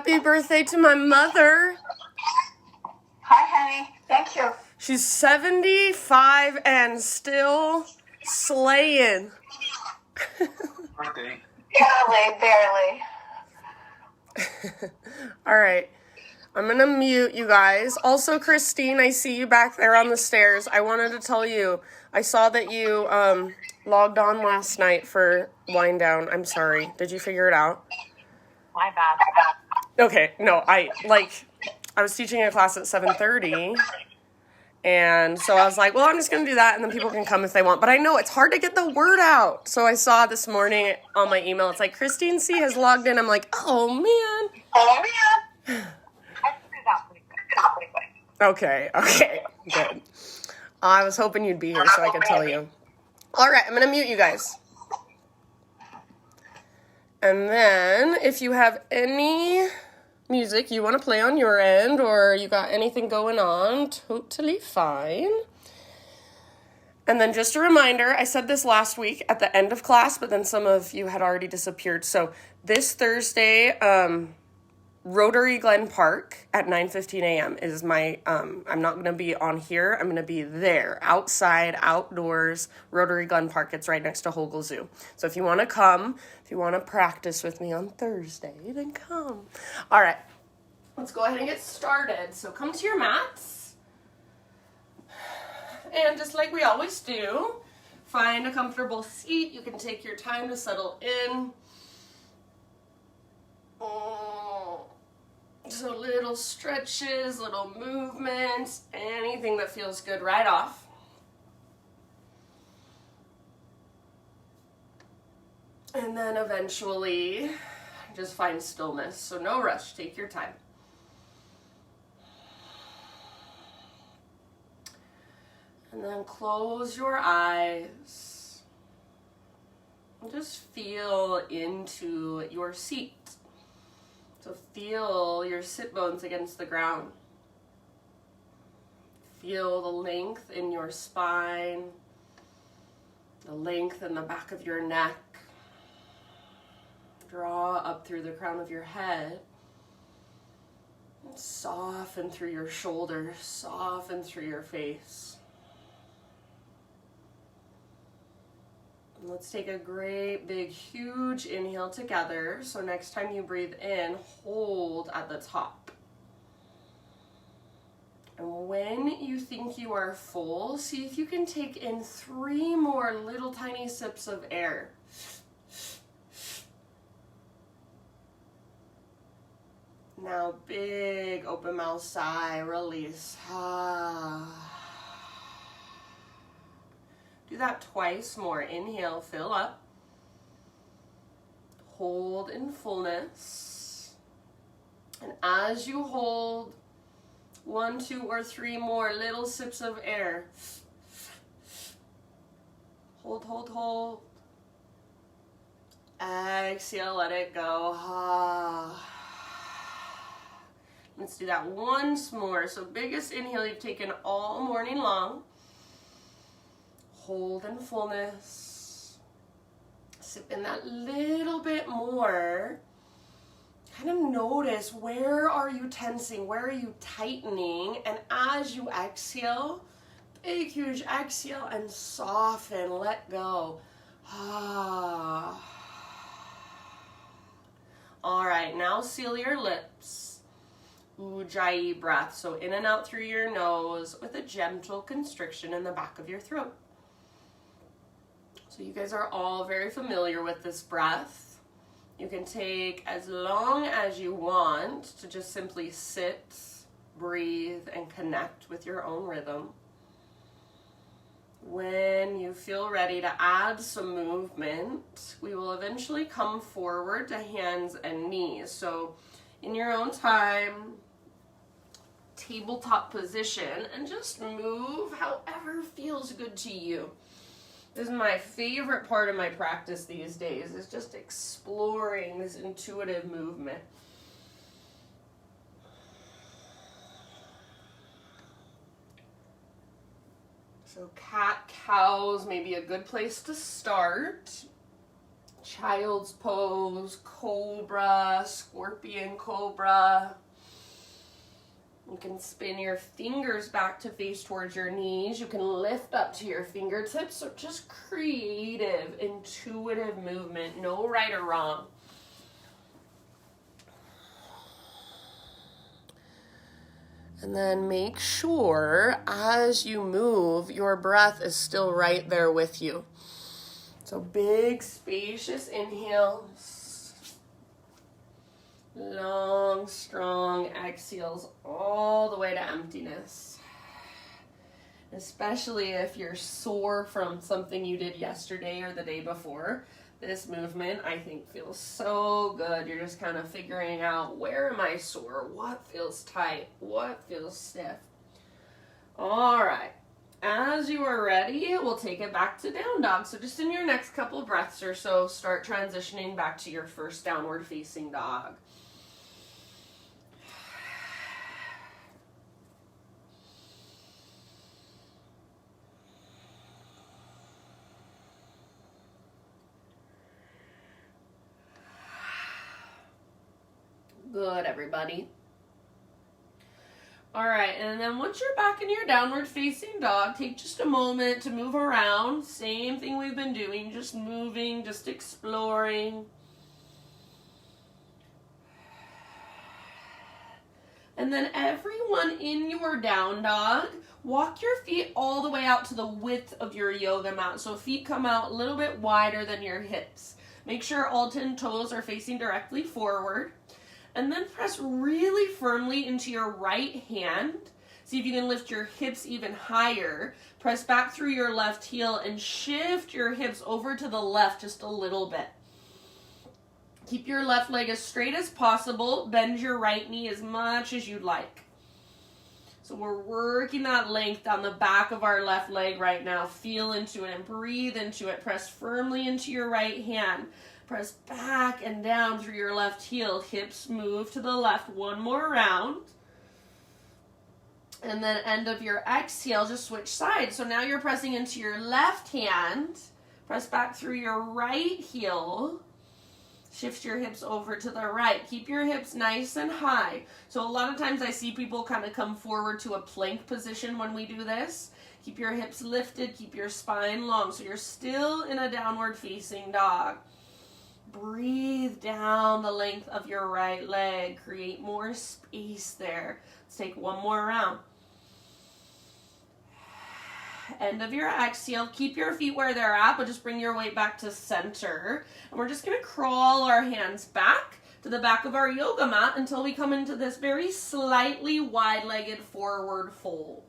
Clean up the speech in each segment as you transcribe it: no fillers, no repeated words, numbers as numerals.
Happy birthday to my mother. Hi, honey. Thank you. She's 75 and still slaying. Birthday. Barely. All right. I'm going to mute you guys. Also, Christine, I see you back there on the stairs. I wanted to tell you, I saw that you logged on last night for wind down. I'm sorry. Did you figure it out? My bad. Okay. No, I was teaching a class at 7:30. And so I was like, well, I'm just going to do that, and then people can come if they want. But I know it's hard to get the word out. So I saw this morning on my email, it's like, Christine C. has logged in. I'm like, oh, man. Okay, good. I was hoping you'd be here so I could tell you. All right, I'm going to mute you guys. And then if you have any music you want to play on your end or you got anything going on, totally fine. And then just a reminder, I said this last week at the end of class, but then some of you had already disappeared. So this Thursday, Rotary Glen Park at 9:15 a.m. is my, I'm not going to be on here. I'm going to be there, outside, outdoors, Rotary Glen Park. It's right next to Hogle Zoo. So if you want to come, if you want to practice with me on Thursday, then come. All right, let's go ahead and get started. So come to your mats. And just like we always do, find a comfortable seat. You can take your time to settle in. So little stretches, little movements, anything that feels good right off. And then eventually just find stillness. So no rush, take your time. And then close your eyes. And just feel into your seat. So feel your sit bones against the ground. Feel the length in your spine, the length in the back of your neck. Draw up through the crown of your head. And soften through your shoulders, soften through your face. Let's take a great, big, huge inhale together. So next time you breathe in, hold at the top. And when you think you are full, see if you can take in 3 more little tiny sips of air. Now, big open mouth sigh, release. Do that twice more. Inhale, fill up. Hold in fullness. And as you hold 1, 2, or 3 more little sips of air, hold, hold, hold. Exhale, let it go. Let's do that once more. So biggest inhale you've taken all morning long. Hold in fullness. Sip in that little bit more. Kind of notice, where are you tensing? Where are you tightening? And as you exhale, big, huge exhale and soften, let go. All right, now seal your lips. Ujjayi breath. So in and out through your nose with a gentle constriction in the back of your throat. So you guys are all very familiar with this breath. You can take as long as you want to just simply sit, breathe, and connect with your own rhythm. When you feel ready to add some movement, we will eventually come forward to hands and knees. So in your own time, tabletop position, and just move however feels good to you. This is my favorite part of my practice these days, is just exploring this intuitive movement. So cat-cows may be a good place to start. Child's Pose, Cobra, Scorpion Cobra. You can spin your fingers back to face towards your knees. You can lift up to your fingertips. So just creative, intuitive movement, no right or wrong. And then make sure as you move, your breath is still right there with you. So big, spacious inhales. Long, strong exhales all the way to emptiness. Especially if you're sore from something you did yesterday or the day before. This movement, I think, feels so good. You're just kind of figuring out, where am I sore? What feels tight? What feels stiff? All right. As you are ready, we'll take it back to down dog. So just in your next couple breaths or so, start transitioning back to your first downward facing dog. Good, everybody. All right, and then once you're back in your downward facing dog, take just a moment to move around. Same thing we've been doing, just moving, just exploring. And then everyone in your down dog, walk your feet all the way out to the width of your yoga mat. So feet come out a little bit wider than your hips. Make sure all 10 toes are facing directly forward. And then press really firmly into your right hand. See if you can lift your hips even higher. Press back through your left heel and shift your hips over to the left just a little bit. Keep your left leg as straight as possible. Bend your right knee as much as you'd like. So we're working that length on the back of our left leg right now. Feel into it and breathe into it. Press firmly into your right hand. Press back and down through your left heel. Hips move to the left. One more round. And then end of your exhale, just switch sides. So now you're pressing into your left hand. Press back through your right heel. Shift your hips over to the right. Keep your hips nice and high. So a lot of times I see people kind of come forward to a plank position when we do this. Keep your hips lifted. Keep your spine long. So you're still in a downward facing dog. Breathe down the length of your right leg. Create more space there. Let's take one more round. End of your exhale. Keep your feet where they're at, but just bring your weight back to center. And we're just going to crawl our hands back to the back of our yoga mat until we come into this very slightly wide-legged forward fold.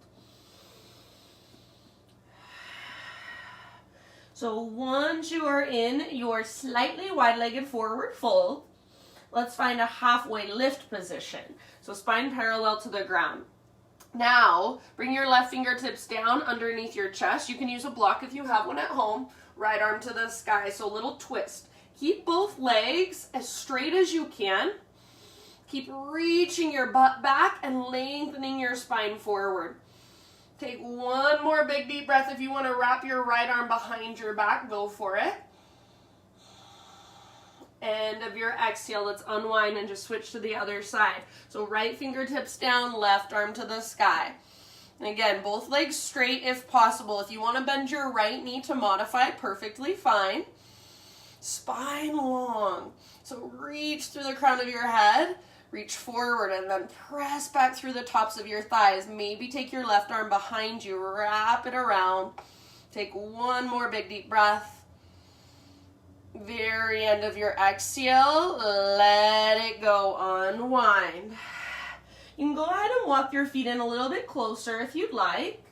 So once you are in your slightly wide-legged forward fold, let's find a halfway lift position. So spine parallel to the ground. Now, bring your left fingertips down underneath your chest. You can use a block if you have one at home. Right arm to the sky, so a little twist. Keep both legs as straight as you can. Keep reaching your butt back and lengthening your spine forward. Take one more big deep breath. If you want to wrap your right arm behind your back, go for it. End of your exhale, let's unwind and just switch to the other side. So right fingertips down, left arm to the sky. And again, both legs straight if possible. If you want to bend your right knee to modify, perfectly fine. Spine long. So reach through the crown of your head. Reach forward and then press back through the tops of your thighs. Maybe take your left arm behind you. Wrap it around. Take one more big deep breath. Very end of your exhale. Let it go. Unwind. You can go ahead and walk your feet in a little bit closer if you'd like.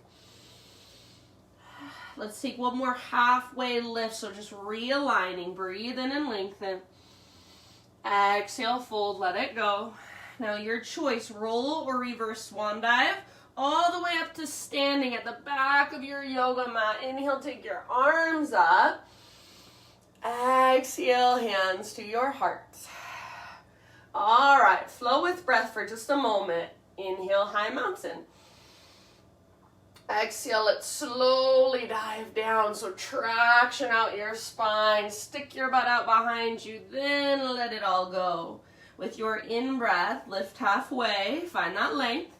Let's take one more halfway lift. So just realigning. Breathe in and lengthen. Exhale, fold, let it go. Now your choice, roll or reverse swan dive, all the way up to standing at the back of your yoga mat. Inhale, take your arms up. Exhale, hands to your heart. All right, flow with breath for just a moment. Inhale, high mountain. Exhale, let's slowly dive down. So traction out your spine, stick your butt out behind you, then let it all go. With your in-breath, lift halfway, find that length.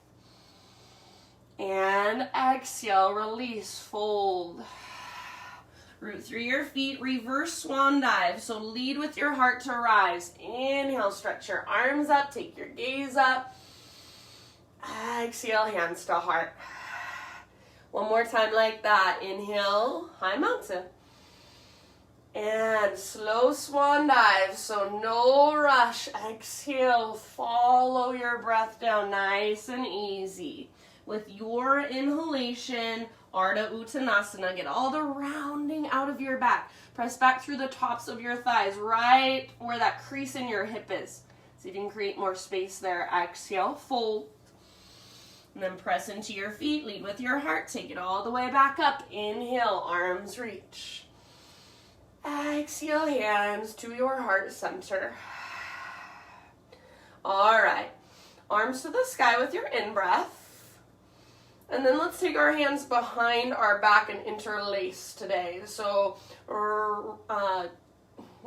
And exhale, release, fold. Root through your feet, reverse swan dive. So lead with your heart to rise. Inhale, stretch your arms up, take your gaze up. Exhale, hands to heart. One more time like that. Inhale, high mountain. And slow swan dive, so no rush. Exhale, follow your breath down nice and easy. With your inhalation, Ardha Uttanasana, get all the rounding out of your back. Press back through the tops of your thighs, right where that crease in your hip is. See if you can create more space there. Exhale, fold. And then press into your feet, lead with your heart, take it all the way back up. Inhale, arms reach. Exhale, hands to your heart center. All right, arms to the sky with your in-breath. And then let's take our hands behind our back and interlace today. So, what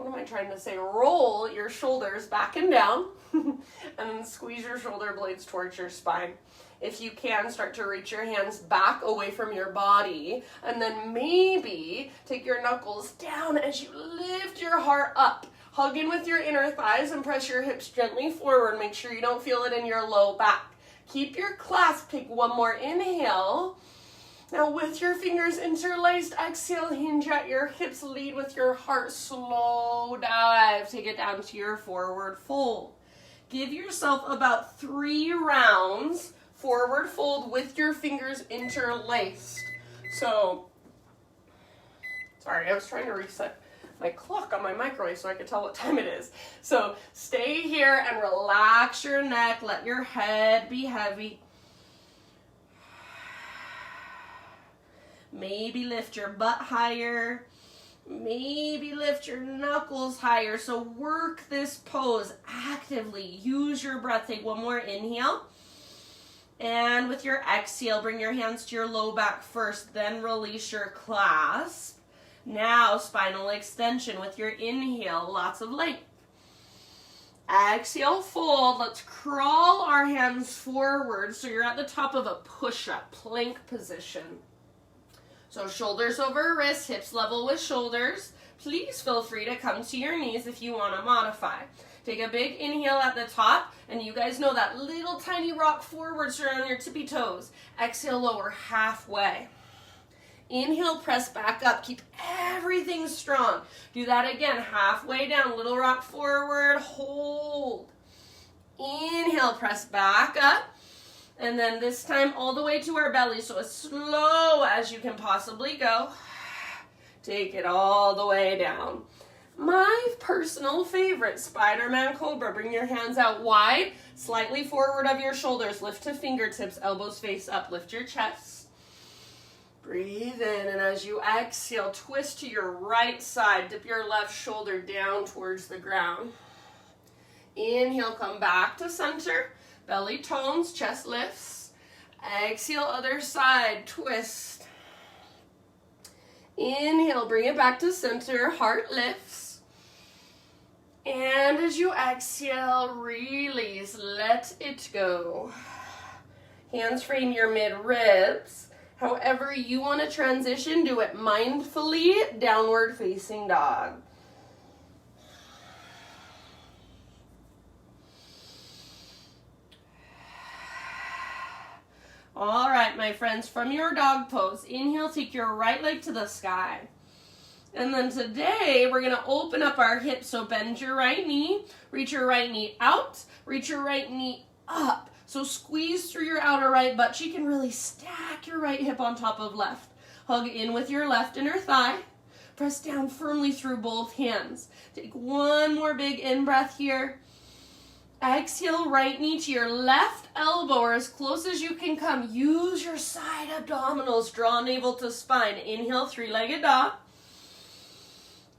am I trying to say? Roll your shoulders back and down, and then squeeze your shoulder blades towards your spine. If you can, start to reach your hands back away from your body, and then maybe take your knuckles down as you lift your heart up. Hug in with your inner thighs and press your hips gently forward. Make sure you don't feel it in your low back. Keep your clasp. Take one more inhale. Now with your fingers interlaced, exhale, hinge at your hips, lead with your heart, slow dive. Take it down to your forward fold. Give yourself about 3 rounds forward fold with your fingers interlaced. So, sorry, I was trying to reset my clock on my microwave so I could tell what time it is. So stay here and relax your neck. Let your head be heavy. Maybe lift your butt higher. Maybe lift your knuckles higher. So work this pose actively. Use your breath. Take one more inhale. And with your exhale, bring your hands to your low back first, then release your clasp. Now, spinal extension with your inhale, lots of length. Exhale, fold. Let's crawl our hands forward so you're at the top of a push-up, plank position. So shoulders over wrists, hips level with shoulders. Please feel free to come to your knees if you want to modify. Take a big inhale at the top, and you guys know that little tiny rock forwards around your tippy toes. Exhale, lower halfway. Inhale, press back up. Keep everything strong. Do that again, halfway down, little rock forward, hold. Inhale, press back up. And then this time all the way to our belly, so as slow as you can possibly go. Take it all the way down. My personal favorite, Spider-Man Cobra. Bring your hands out wide, slightly forward of your shoulders. Lift to fingertips, elbows face up. Lift your chest. Breathe in, and as you exhale, twist to your right side. Dip your left shoulder down towards the ground. Inhale, come back to center. Belly tones, chest lifts. Exhale, other side, twist. Inhale, bring it back to center, heart lifts. And as you exhale, release, let it go. Hands frame your mid-ribs. However you want to transition, do it mindfully, downward facing dog. All right, my friends, from your dog pose, inhale, take your right leg to the sky. And then today, we're going to open up our hips, so bend your right knee, reach your right knee out, reach your right knee up. So squeeze through your outer right butt cheek and really stack your right hip on top of left. Hug in with your left inner thigh. Press down firmly through both hands. Take one more big in-breath here. Exhale, right knee to your left elbow or as close as you can come. Use your side abdominals. Draw navel to spine. Inhale, three-legged dog.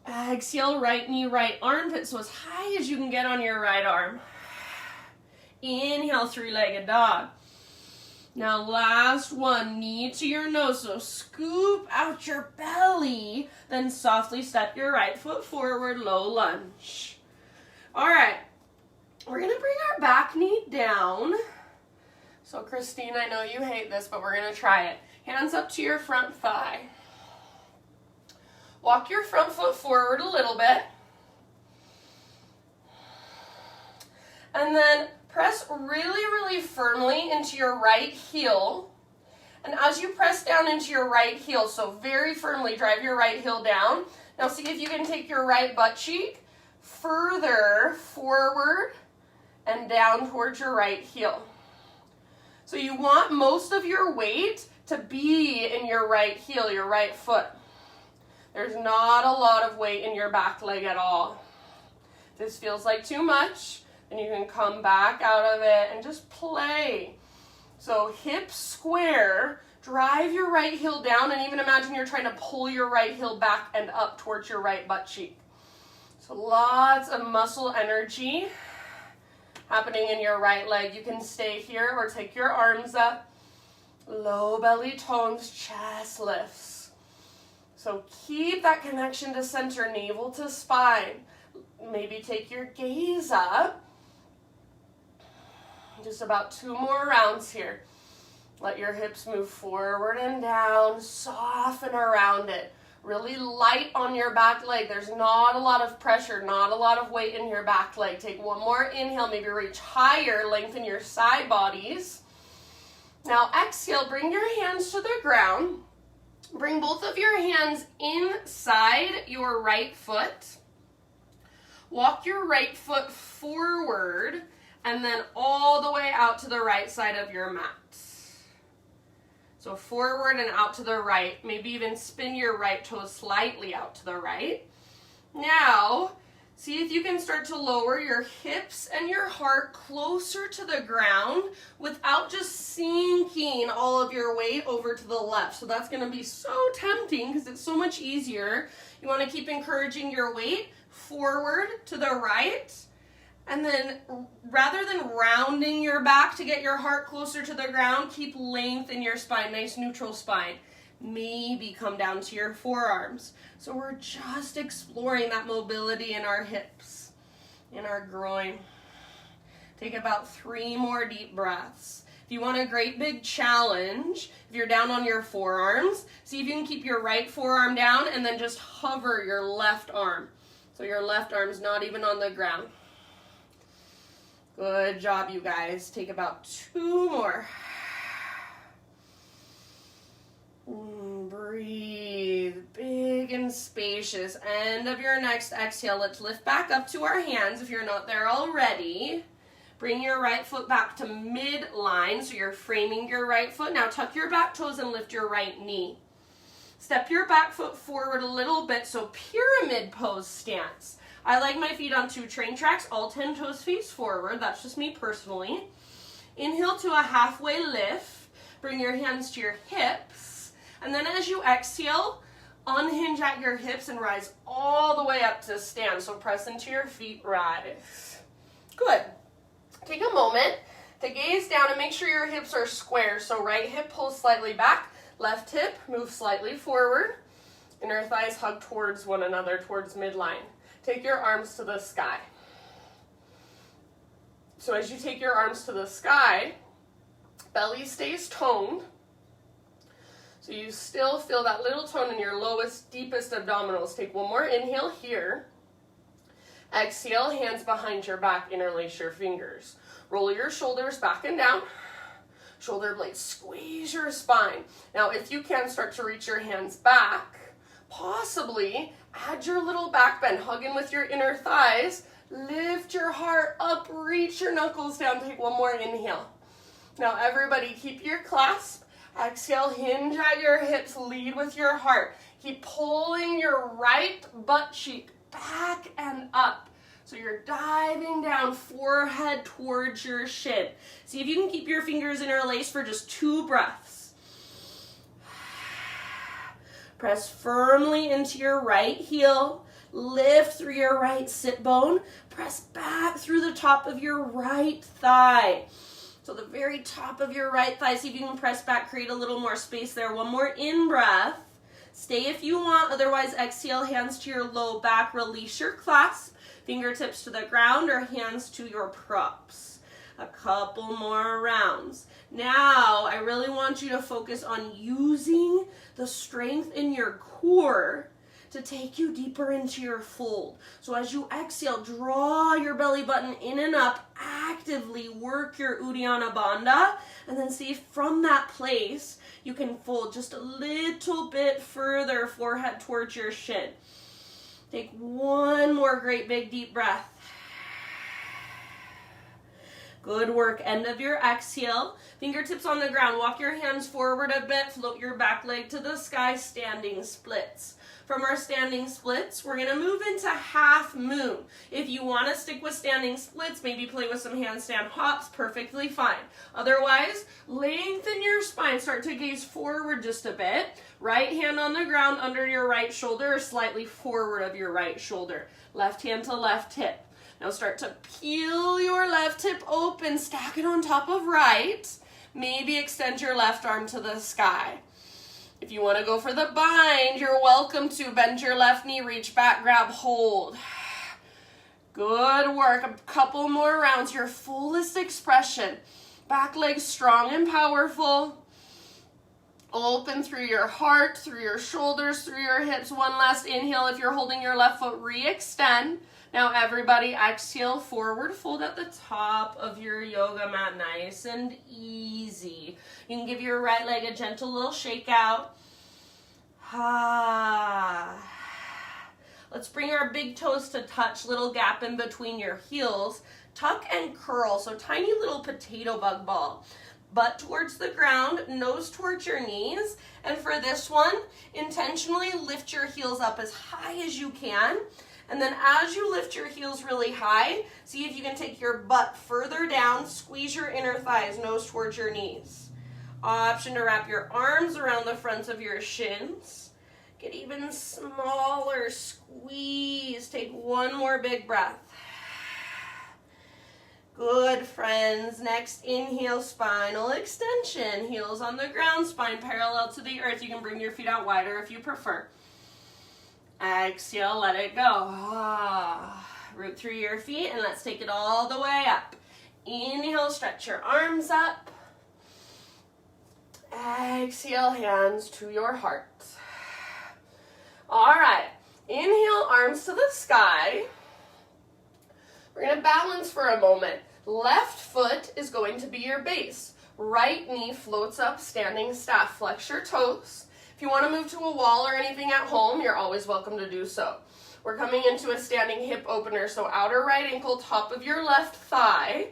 Exhale, right knee, right armpit, so as high as you can get on your right arm. Inhale, three-legged dog. Now last one, knee to your nose, so scoop out your belly, then softly step your right foot forward, low lunge. All right, we're gonna bring our back knee down. So Christine, I know you hate this, but we're gonna try it. Hands up to your front thigh. Walk your front foot forward a little bit. And then press really firmly into your right heel. And as you press down into your right heel, so very firmly drive your right heel down. Now see if you can take your right butt cheek further forward and down towards your right heel. So you want most of your weight to be in your right heel, your right foot. There's not a lot of weight in your back leg at all. If this feels like too much, then you can come back out of it and just play. So hips square, drive your right heel down, and even imagine you're trying to pull your right heel back and up towards your right butt cheek. So lots of muscle energy happening in your right leg. You can stay here or take your arms up. Low belly tones, chest lifts. So keep that connection to center, navel to spine. Maybe take your gaze up. Just about 2 more rounds here. Let your hips move forward and down, soften around it. Really light on your back leg. There's not a lot of pressure, not a lot of weight in your back leg. Take one more inhale, maybe reach higher, lengthen your side bodies. Now exhale, bring your hands to the ground. Bring both of your hands inside your right foot. Walk your right foot forward and then all the way out to the right side of your mat. So forward and out to the right. Maybe even spin your right toes slightly out to the right. Now, see if you can start to lower your hips and your heart closer to the ground without just sinking all of your weight over to the left. So that's going to be so tempting because it's so much easier. You want to keep encouraging your weight forward to the right. And then rather than rounding your back to get your heart closer to the ground, keep length in your spine, nice neutral spine. Maybe come down to your forearms. So we're just exploring that mobility in our hips, in our groin. Take about 3 more deep breaths. If you want a great big challenge, if you're down on your forearms, see if you can keep your right forearm down and then just hover your left arm. So your left arm's not even on the ground. Good job, you guys. Take about 2 more. Breathe, big and spacious. End of your next exhale. Let's lift back up to our hands if you're not there already. Bring your right foot back to midline, so you're framing your right foot. Now tuck your back toes and lift your right knee. Step your back foot forward a little bit, so pyramid pose stance. I like my feet on 2 train tracks, all 10 toes face forward. That's just me personally. Inhale to a halfway lift. Bring your hands to your hips. And then as you exhale, unhinge at your hips and rise all the way up to stand. So press into your feet, rise. Good. Take a moment to gaze down and make sure your hips are square. So right hip pulls slightly back, left hip move slightly forward. Inner thighs hug towards one another, towards midline. Take your arms to the sky. So as you take your arms to the sky, belly stays toned. So you still feel that little tone in your lowest, deepest abdominals. Take one more inhale here. Exhale, hands behind your back, interlace your fingers. Roll your shoulders back and down. Shoulder blades, squeeze your spine. Now if you can, start to reach your hands back. Possibly add your little back bend, hug in with your inner thighs, lift your heart up, reach your knuckles down, take one more inhale. Now everybody keep your clasp, exhale, hinge at your hips, lead with your heart. Keep pulling your right butt cheek back and up. So you're diving down, forehead towards your shin. See if you can keep your fingers interlaced for just 2 breaths. Press firmly into your right heel. Lift through your right sit bone. Press back through the top of your right thigh. So So the very top of your right thigh, see if you can press back, create a little more space there. One more in-breath. Stay if you want, otherwise exhale, hands to your low back, release your clasp, fingertips to the ground or hands to your props. A couple more rounds. Now, I really want you to focus on using the strength in your core to take you deeper into your fold. So as you exhale, draw your belly button in and up, actively work your Uddiyana Bandha, and then see if from that place you can fold just a little bit further, forehead towards your shin. Take one more great big deep breath. Good work. End of your exhale. Fingertips on the ground. Walk your hands forward a bit. Float your back leg to the sky. Standing splits. From our standing splits, we're going to move into half moon. If you want to stick with standing splits, maybe play with some handstand hops, perfectly fine. Otherwise, lengthen your spine. Start to gaze forward just a bit. Right hand on the ground under your right shoulder or slightly forward of your right shoulder. Left hand to left hip. Now start to peel your left hip open, stack it on top of right. Maybe extend your left arm to the sky. If you want to go for the bind, you're welcome to. Bend your left knee, reach back, grab, hold. Good work. A couple more rounds. Your fullest expression. Back leg strong and powerful. Open through your heart, through your shoulders, through your hips. One last inhale. If you're holding your left foot, re-extend. Now everybody exhale, forward fold at the top of your yoga mat, nice and easy. You can give your right leg a gentle little shake out. Let's bring our big toes to touch, little gap in between your heels. Tuck and curl, so tiny little potato bug ball. Butt towards the ground, nose towards your knees. And for this one, intentionally lift your heels up as high as you can. And then as you lift your heels really high, see if you can take your butt further down, squeeze your inner thighs, nose towards your knees. Option to wrap your arms around the fronts of your shins. Get even smaller, squeeze. Take one more big breath. Good, friends. Next, inhale, spinal extension. Heels on the ground, spine parallel to the earth. You can bring your feet out wider if you prefer. Exhale, let it go. Root through your feet, and let's take it all the way up. Inhale, stretch your arms up. Exhale, hands to your heart. All right, inhale, arms to the sky. We're going to balance for a moment. Left foot is going to be your base. Right knee floats up, standing staff. Flex your toes. If you want to move to a wall or anything at home, you're always welcome to do so. We're coming into a standing hip opener, so outer right ankle, top of your left thigh.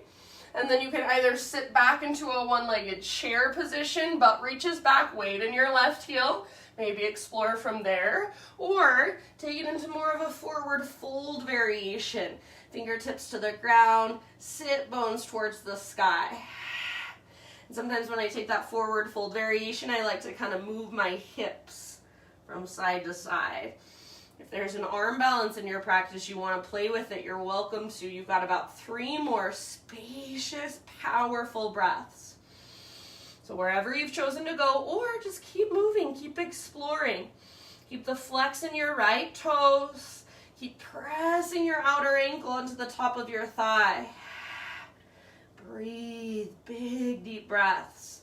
And then you can either sit back into a one-legged chair position, butt reaches back, weight in your left heel, maybe explore from there, or take it into more of a forward fold variation. Fingertips to the ground, sit bones towards the sky. And sometimes when I take that forward fold variation, I like to kind of move my hips from side to side. If there's an arm balance in your practice, you want to play with it, you're welcome to. You've got about 3 more spacious, powerful breaths. So wherever you've chosen to go, or just keep moving, keep exploring. Keep the flex in your right toes. Keep pressing your outer ankle into the top of your thigh. Breathe, big deep breaths.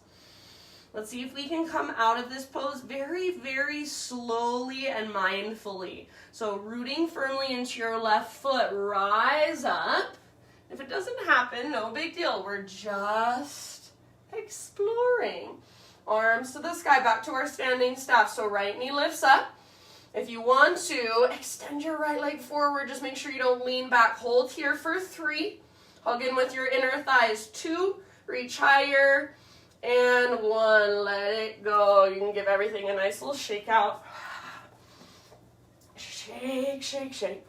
Let's see if we can come out of this pose very, very slowly and mindfully. So rooting firmly into your left foot, rise up. If it doesn't happen, no big deal. We're just exploring. Arms to the sky, back to our standing staff. So right knee lifts up. If you want to, extend your right leg forward. Just make sure you don't lean back. Hold here for 3. Hug in with your inner thighs. 2, reach higher, and 1, let it go. You can give everything a nice little shake out. Shake, shake, shake.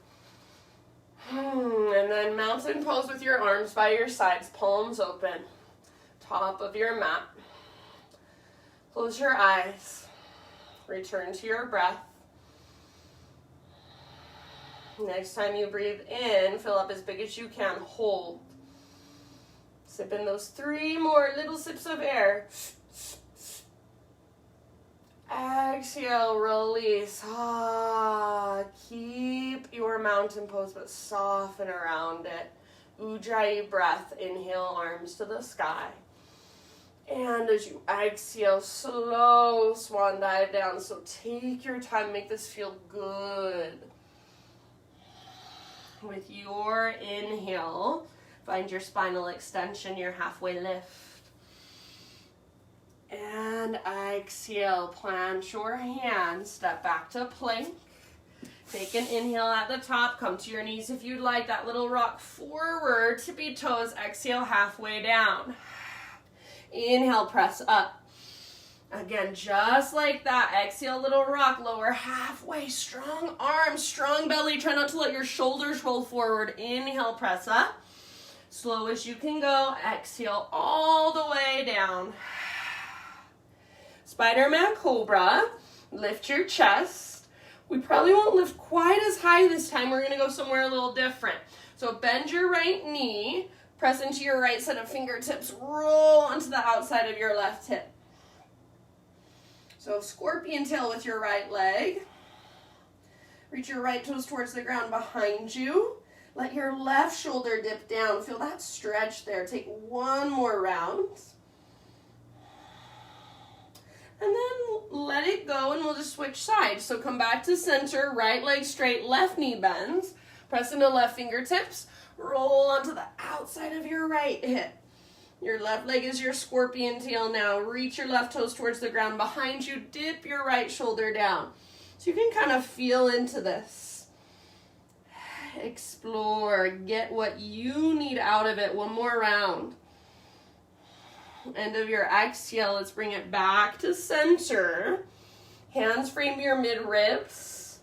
And then mountain pose with your arms by your sides, palms open, top of your mat. Close your eyes. Return to your breath. Next time you breathe in, fill up as big as you can. Hold. Sip in those 3 more little sips of air. Exhale, release. Keep your mountain pose, but soften around it. Ujjayi breath. Inhale, arms to the sky. And as you exhale, slow swan dive down. So take your time, make this feel good. With your inhale, find your spinal extension, your halfway lift. And exhale, plant your hands, step back to plank. Take an inhale at the top, come to your knees if you'd like. That little rock forward, tippy toes, exhale halfway down. Inhale, press up. Again, just like that. Exhale, little rock, lower halfway. Strong arms, strong belly. Try not to let your shoulders roll forward. Inhale, press up. Slow as you can go. Exhale all the way down. Spider-Man Cobra. Lift your chest. We probably won't lift quite as high this time. We're going to go somewhere a little different. So bend your right knee. Press into your right set of fingertips. Roll onto the outside of your left hip. So scorpion tail with your right leg. Reach your right toes towards the ground behind you. Let your left shoulder dip down. Feel that stretch there. Take 1 more round. And then let it go and we'll just switch sides. So come back to center, right leg straight, left knee bends. Press into left fingertips. Roll onto the outside of your right hip. Your left leg is your scorpion tail now. Reach your left toes towards the ground behind you. Dip your right shoulder down. So you can kind of feel into this. Explore. Get what you need out of it. 1 more round. End of your exhale. Let's bring it back to center. Hands frame your mid-ribs.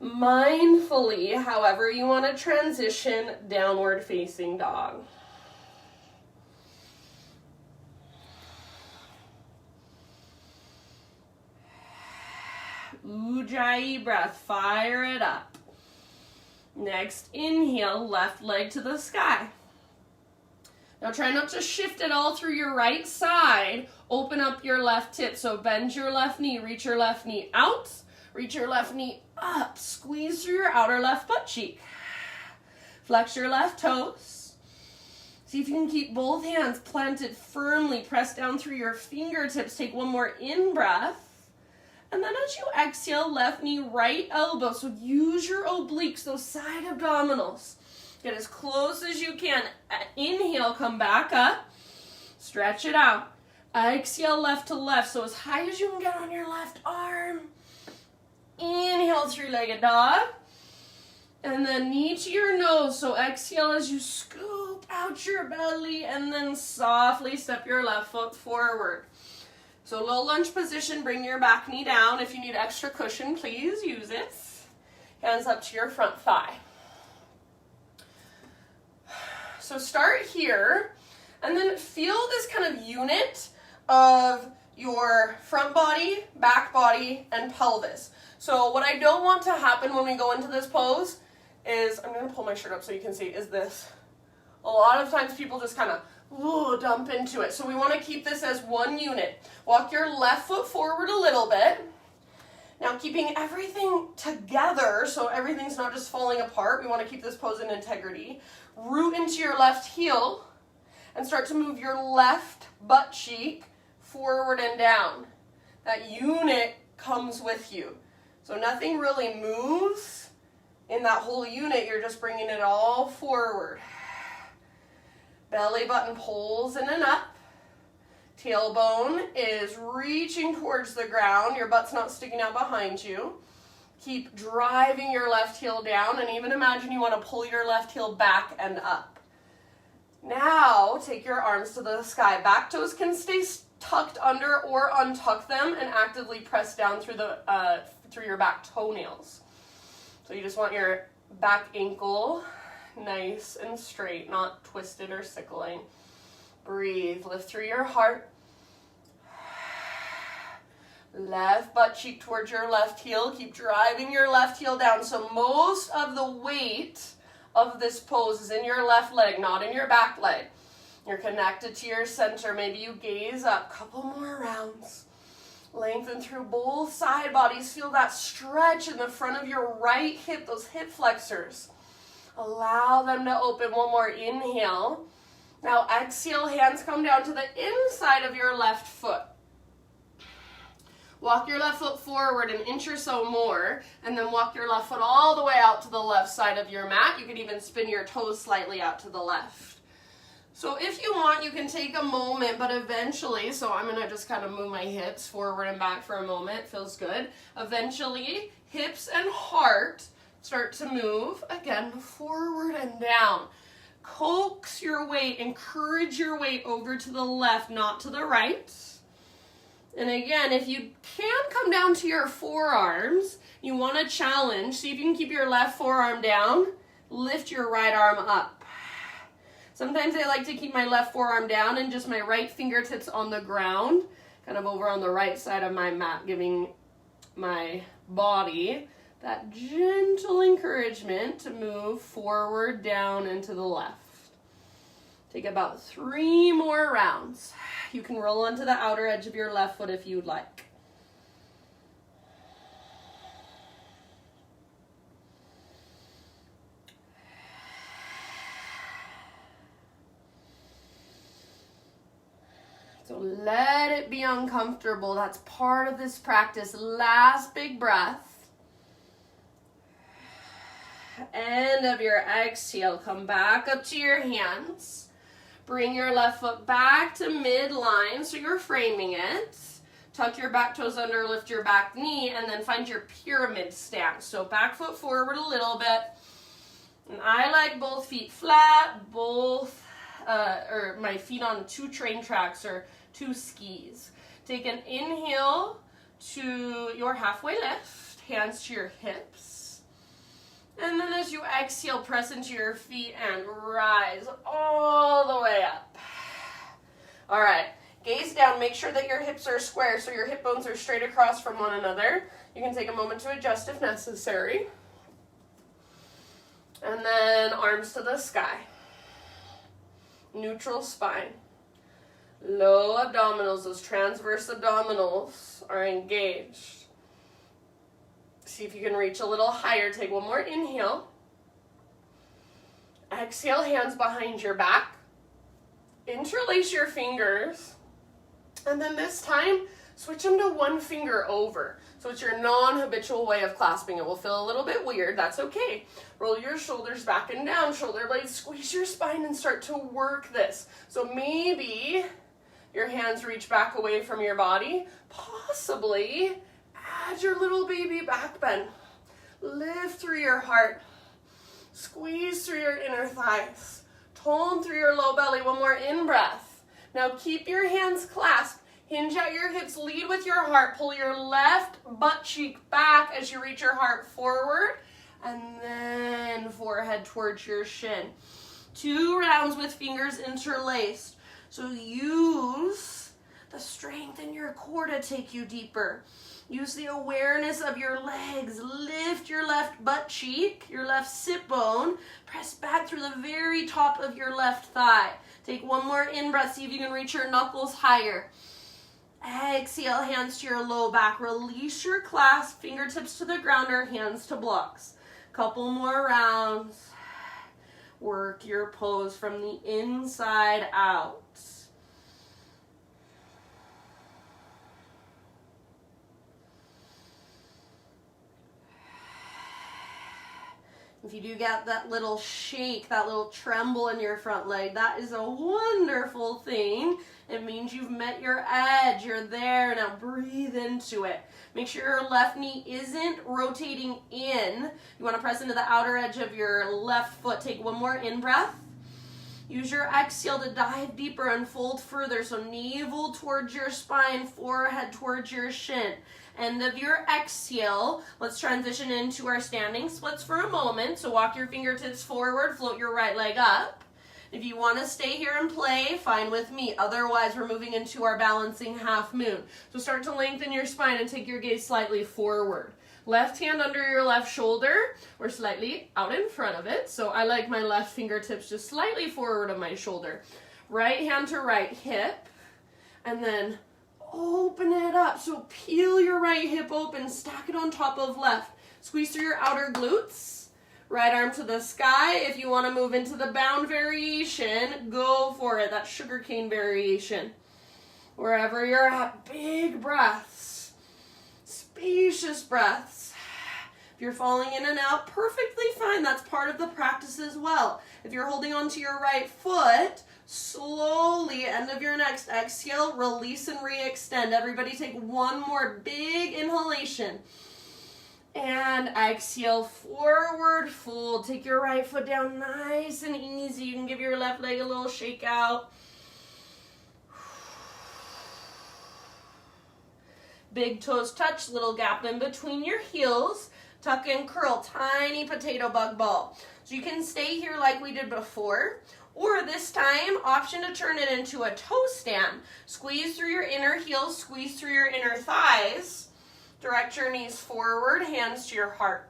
Mindfully, however you want to transition, downward facing dog. Ujjayi breath, fire it up. Next, inhale, left leg to the sky. Now try not to shift it all through your right side. Open up your left hip. So bend your left knee, reach your left knee out. Reach your left knee up. Squeeze through your outer left butt cheek. Flex your left toes. See if you can keep both hands planted firmly. Press down through your fingertips. Take 1 more in-breath. And then as you exhale, left knee, right elbow. So use your obliques, those side abdominals. Get as close as you can. Inhale, come back up. Stretch it out. Exhale, left to left. So as high as you can get on your left arm. Inhale, 3-legged dog. And then knee to your nose. So exhale as you scoop out your belly. And then softly step your left foot forward. So low lunge position, bring your back knee down. If you need extra cushion, please use it. Hands up to your front thigh. So start here, and then feel this kind of unit of your front body, back body, and pelvis. So what I don't want to happen when we go into this pose is, I'm going to pull my shirt up so you can see, is this. A lot of times people just kind of dump into it. So we want to keep this as one unit. Walk your left foot forward a little bit. Now keeping everything together so everything's not just falling apart. We want to keep this pose in integrity. Root into your left heel and start to move your left butt cheek forward and down. That unit comes with you. So nothing really moves in that whole unit. You're just bringing it all forward. Belly button pulls in and up. Tailbone is reaching towards the ground. Your butt's not sticking out behind you. Keep driving your left heel down, and even imagine you want to pull your left heel back and up. Now, take your arms to the sky. Back toes can stay tucked under or untuck them and actively press down through through your back toenails. So you just want your back ankle nice and straight, not twisted or sickling. Breathe, lift through your heart. Left butt cheek towards your left heel. Keep driving your left heel down. So most of the weight of this pose is in your left leg, not in your back leg. You're connected to your center. Maybe you gaze up. Couple more rounds. Lengthen through both side bodies. Feel that stretch in the front of your right hip, those hip flexors. Allow them to open. One more inhale. Now exhale, hands come down to the inside of your left foot. Walk your left foot forward an inch or so more, and then walk your left foot all the way out to the left side of your mat. You can even spin your toes slightly out to the left. So if you want, you can take a moment, but eventually, so I'm going to just kind of move my hips forward and back for a moment. Feels good. Eventually, hips and heart start to move, again, forward and down. Coax your weight, encourage your weight over to the left, not to the right. And again, if you can come down to your forearms, you want to challenge, see if you can keep your left forearm down, lift your right arm up. Sometimes I like to keep my left forearm down and just my right fingertips on the ground, kind of over on the right side of my mat, giving my body that gentle encouragement to move forward, down, and to the left. Take about 3 more rounds. You can roll onto the outer edge of your left foot if you'd like. So let it be uncomfortable. That's part of this practice. Last big breath. End of your exhale. Come back up to your hands. Bring your left foot back to midline, so you're framing it. Tuck your back toes under, lift your back knee, and then find your pyramid stance. So back foot forward a little bit. And I like both feet flat, or my feet on 2 train tracks or 2 skis. Take an inhale to your halfway lift, hands to your hips. And then as you exhale, press into your feet and rise all the way up. All right, gaze down. Make sure that your hips are square so your hip bones are straight across from one another. You can take a moment to adjust if necessary. And then arms to the sky. Neutral spine. Low abdominals, those transverse abdominals are engaged. See if you can reach a little higher. Take one more inhale. Exhale, hands behind your back. Interlace your fingers. And then this time, switch them to 1 finger over. So it's your non-habitual way of clasping. It will feel a little bit weird. That's okay. Roll your shoulders back and down. Shoulder blades, squeeze your spine and start to work this. So maybe your hands reach back away from your body. Possibly add your little baby back bend. Lift through your heart. Squeeze through your inner thighs. Tone through your low belly. One more in-breath. Now keep your hands clasped. Hinge at your hips. Lead with your heart. Pull your left butt cheek back as you reach your heart forward. And then forehead towards your shin. 2 rounds with fingers interlaced. So use the strength in your core to take you deeper. Use the awareness of your legs. Lift your left butt cheek, your left sit bone. Press back through the very top of your left thigh. Take 1 more in-breath. See if you can reach your knuckles higher. Exhale, hands to your low back. Release your clasp, fingertips to the ground or hands to blocks. Couple more rounds. Work your pose from the inside out. If you do get that little shake, that little tremble in your front leg, that is a wonderful thing. It means you've met your edge. You're there. Now breathe into it. Make sure your left knee isn't rotating in. You want to press into the outer edge of your left foot. Take 1 more in-breath. Use your exhale to dive deeper and fold further. So navel towards your spine, forehead towards your shin. End of your exhale, let's transition into our standing splits for a moment. So walk your fingertips forward, float your right leg up. If you want to stay here and play, fine with me. Otherwise, we're moving into our balancing half moon. So start to lengthen your spine and take your gaze slightly forward. Left hand under your left shoulder or slightly out in front of it. So I like my left fingertips just slightly forward of my shoulder. Right hand to right hip, and then open it up. So peel your right hip open, stack it on top of left. Squeeze through your outer glutes. Right arm to the sky. If you want to move into the bound variation, go for it. That sugarcane variation. Wherever you're at, big breaths, spacious breaths. If you're falling in and out, perfectly fine. That's part of the practice as well. If you're holding onto your right foot, slowly, end of your next exhale, release and re-extend. Everybody take one more big inhalation. And exhale, forward fold. Take your right foot down nice and easy. You can give your left leg a little shake out. Big toes touch, little gap in between your heels. Tuck and curl, tiny potato bug ball. So you can stay here like we did before, or this time, option to turn it into a toe stand. Squeeze through your inner heels, squeeze through your inner thighs. Direct your knees forward, hands to your heart.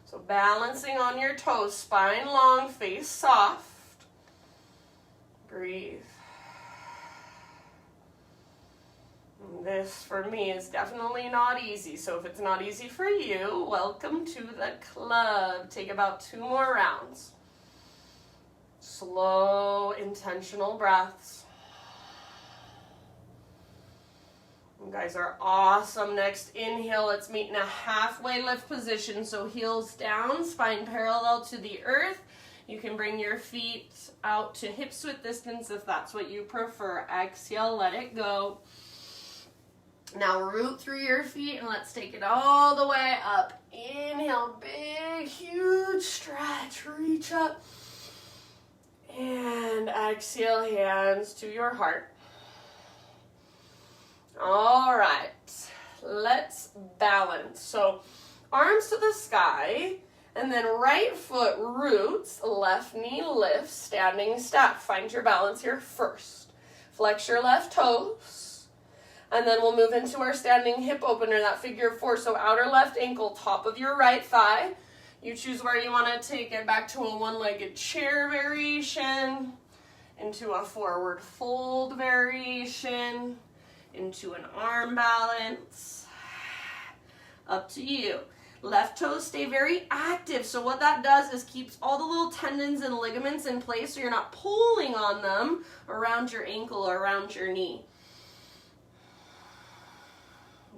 So balancing on your toes, spine long, face soft. Breathe. This, for me, is definitely not easy. So if it's not easy for you, welcome to the club. Take about 2 more rounds. Slow, intentional breaths. You guys are awesome. Next inhale, let's meet in a halfway lift position. So heels down, spine parallel to the earth. You can bring your feet out to hips width distance if that's what you prefer. Exhale, let it go. Now root through your feet and let's take it all the way up. Inhale, big, huge stretch. Reach up. And exhale, hands to your heart. All right, let's balance. So arms to the sky, and then right foot roots, left knee lifts, standing step. Find your balance here first. Flex your left toes, and then we'll move into our standing hip opener, that figure 4. So outer left ankle, top of your right thigh. You choose where you want to take it, back to a one-legged chair variation, into a forward fold variation, into an arm balance. Up to you. Left toes stay very active. So what that does is keeps all the little tendons and ligaments in place so you're not pulling on them around your ankle or around your knee.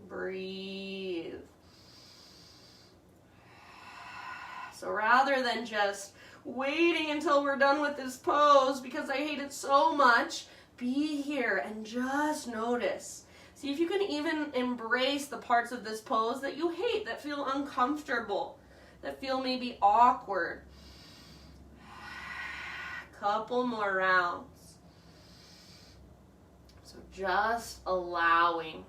Breathe. So rather than just waiting until we're done with this pose because I hate it so much, be here and just notice. See if you can even embrace the parts of this pose that you hate, that feel uncomfortable, that feel maybe awkward. Couple more rounds. So just allowing.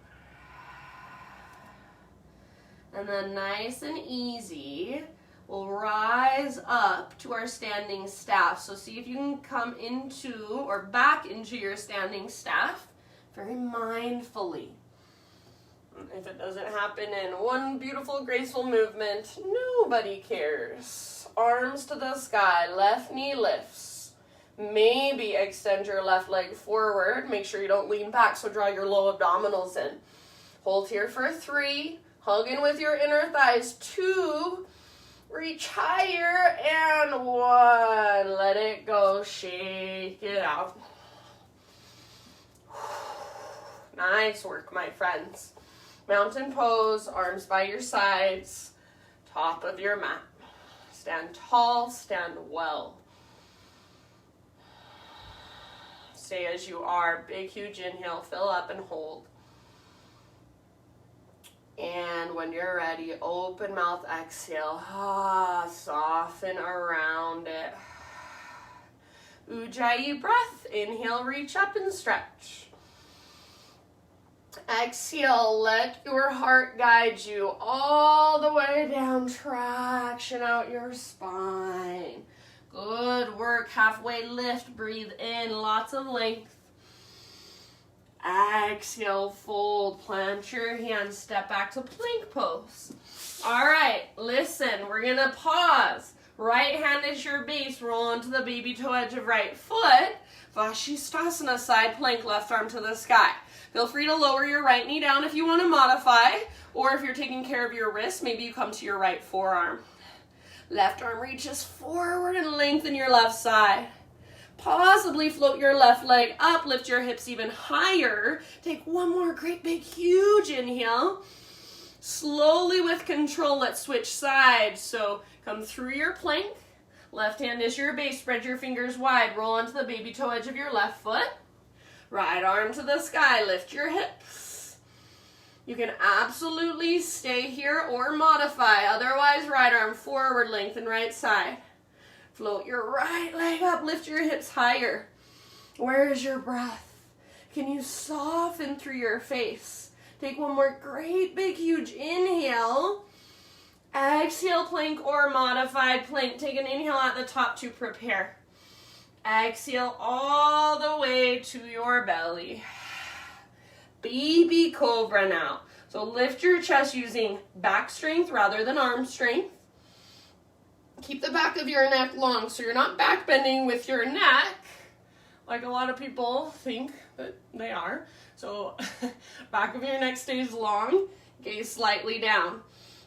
And then nice and easy, we'll rise up to our standing staff. So see if you can come into or back into your standing staff very mindfully. If it doesn't happen in one beautiful, graceful movement, nobody cares. Arms to the sky, left knee lifts. Maybe extend your left leg forward. Make sure you don't lean back, so draw your low abdominals in. Hold here for 3. Hug in with your inner thighs. 2. Reach higher, and 1. Let it go. Shake it out. Nice work, my friends. Mountain pose, arms by your sides, top of your mat. Stand tall, stand well. Stay as you are. Big, huge inhale. Fill up and hold. And when you're ready, open mouth, exhale. Soften around it. Ujjayi breath. Inhale, reach up and stretch. Exhale, let your heart guide you all the way down. Traction out your spine. Good work. Halfway lift. Breathe in. Lots of length. Exhale, fold. Plant your hands. Step back to plank pose. All right, listen. We're going to pause. Right hand is your base. Roll onto the baby toe edge of right foot. Vashisthasana, side plank, left arm to the sky. Feel free to lower your right knee down if you want to modify, or if you're taking care of your wrist, maybe you come to your right forearm. Left arm reaches forward and lengthen your left side. Possibly float your left leg up, lift your hips even higher. Take one more great big huge inhale. Slowly with control, let's switch sides. So come through your plank. Left hand is your base. Spread your fingers wide. Roll onto the baby toe edge of your left foot. Right arm to the sky. Lift your hips. You can absolutely stay here or modify. Otherwise, right arm forward, lengthen right side. Float your right leg up. Lift your hips higher. Where is your breath? Can you soften through your face? Take one more great big huge inhale. Exhale, plank or modified plank. Take an inhale at the top to prepare. Exhale all the way to your belly. Baby Cobra now. So lift your chest using back strength rather than arm strength. Keep the back of your neck long so you're not back bending with your neck like a lot of people think that they are. So back of your neck stays long, gaze slightly down.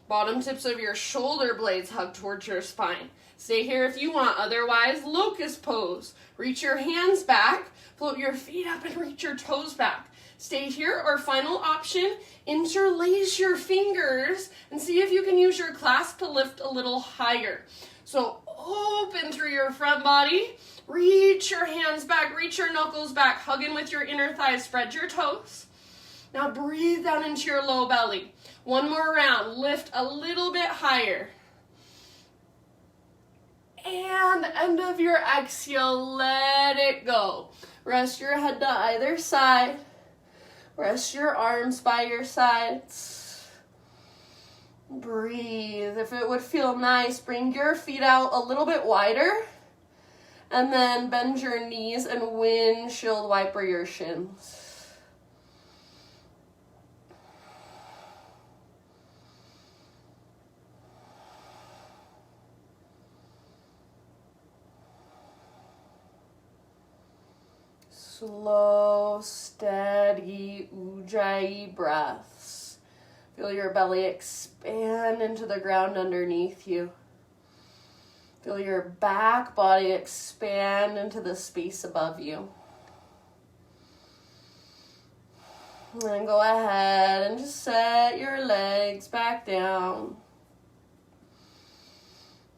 Bottom tips of your shoulder blades hug towards your spine. Stay here if you want, otherwise Locust Pose. Reach your hands back, float your feet up and reach your toes back. Stay here, or final option, interlace your fingers and see if you can use your clasp to lift a little higher. So open through your front body, reach your hands back, reach your knuckles back, hug in with your inner thighs, spread your toes. Now breathe down into your low belly. One more round, lift a little bit higher. And end of your exhale, let it go. Rest your head to either side. Rest your arms by your sides. Breathe. If it would feel nice, bring your feet out a little bit wider. And then bend your knees and windshield wiper your shins. Slow, steady Ujjayi breaths. Feel your belly expand into the ground underneath you. Feel your back body expand into the space above you. And then go ahead and just set your legs back down.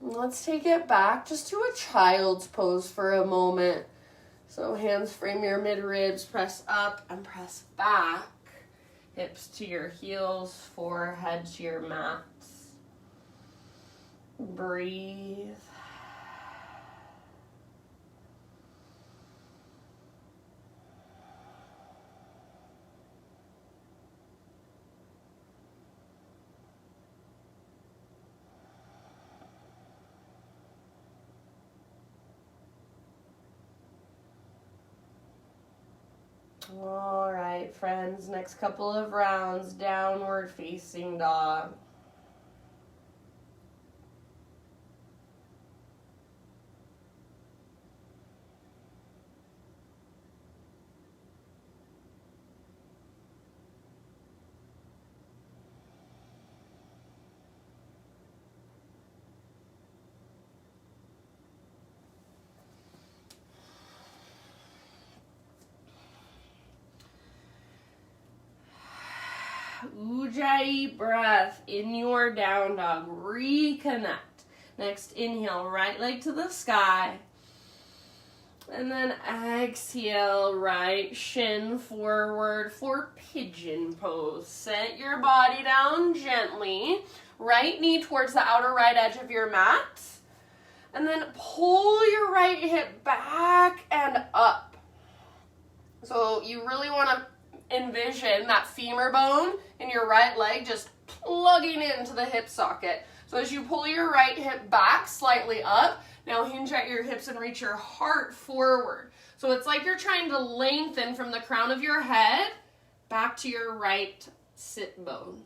And let's take it back just to a child's pose for a moment. So hands frame your mid-ribs, press up and press back. Hips to your heels, forehead to your mats. Breathe. All right, friends, next couple of rounds, downward facing dog. Ujjayi breath in your down dog. Reconnect. Next inhale, right leg to the sky. And then exhale, right shin forward for Pigeon Pose. Set your body down gently. Right knee towards the outer right edge of your mat. And then pull your right hip back and up. So you really want to envision that femur bone in your right leg just plugging into the hip socket. So as you pull your right hip back slightly up, now hinge at your hips and reach your heart forward. So it's like you're trying to lengthen from the crown of your head back to your right sit bone.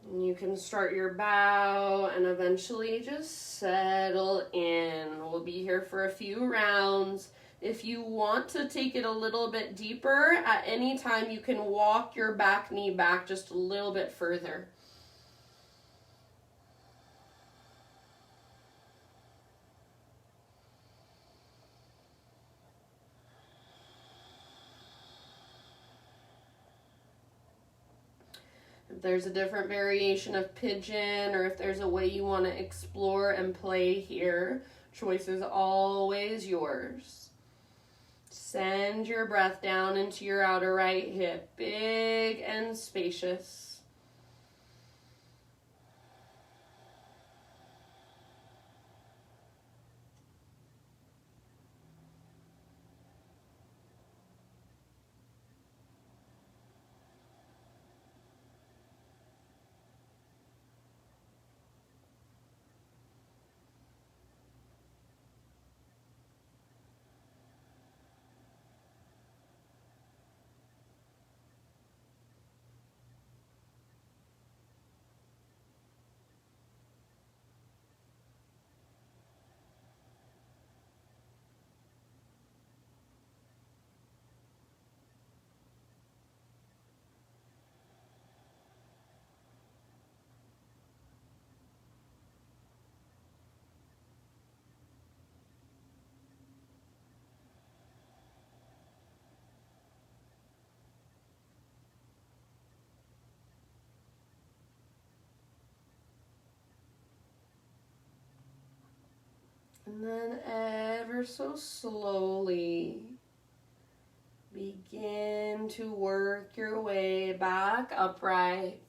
And you can start your bow and eventually just settle in. We'll be here for a few rounds. If you want to take it a little bit deeper, at any time you can walk your back knee back just a little bit further. If there's a different variation of pigeon, or if there's a way you want to explore and play here, choice is always yours. Send your breath down into your outer right hip, big and spacious. And then ever so slowly, begin to work your way back upright.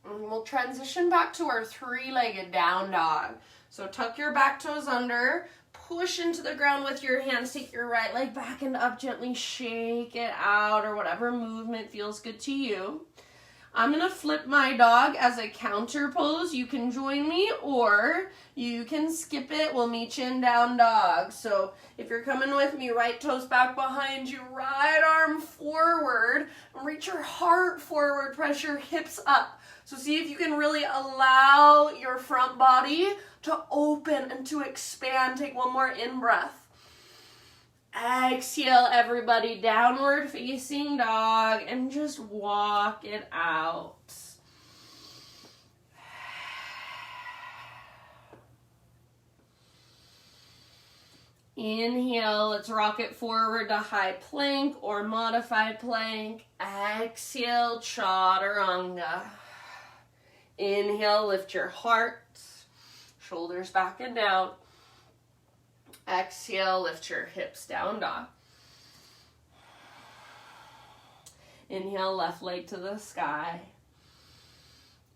And we'll transition back to our three-legged down dog. So tuck your back toes under, push into the ground with your hands, take your right leg back and up, gently shake it out, or whatever movement feels good to you. I'm going to flip my dog as a counter pose. You can join me or you can skip it. We'll meet you in down dog. So if you're coming with me, right toes back behind you, right arm forward, and reach your heart forward, press your hips up. So see if you can really allow your front body to open and to expand. Take one more in-breath. Exhale, everybody, downward facing dog, and just walk it out. Inhale, let's rock it forward to high plank or modified plank. Exhale, chaturanga. Inhale, lift your heart, shoulders back and down. Exhale, lift your hips, down dog. Inhale, left leg to the sky.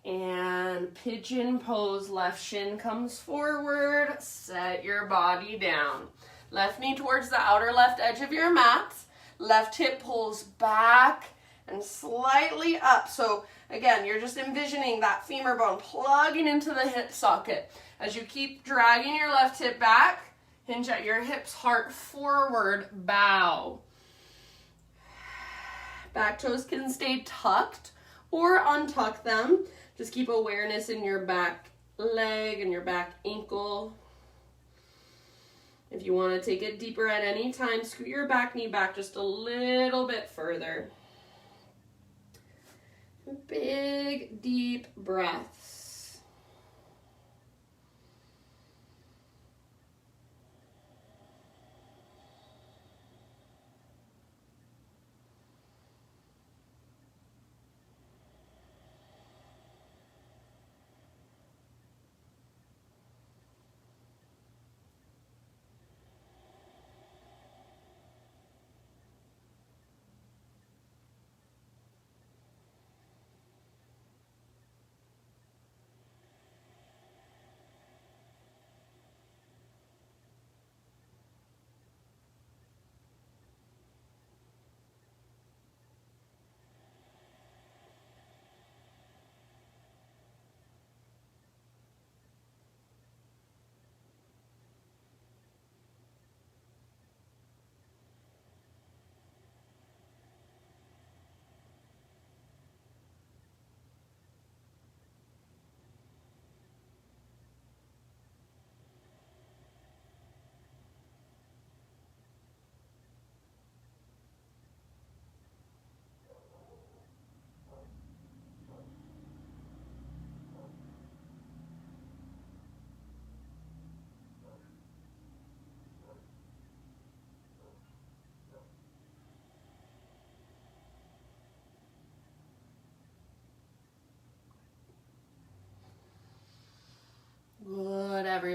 And pigeon pose, left shin comes forward, set your body down. Left knee towards the outer left edge of your mat. Left hip pulls back and slightly up. So again, you're just envisioning that femur bone plugging into the hip socket. As you keep dragging your left hip back, hinge at your hips, heart forward, bow. Back toes can stay tucked or untuck them. Just keep awareness in your back leg and your back ankle. If you want to take it deeper at any time, scoot your back knee back just a little bit further. Big, deep breaths.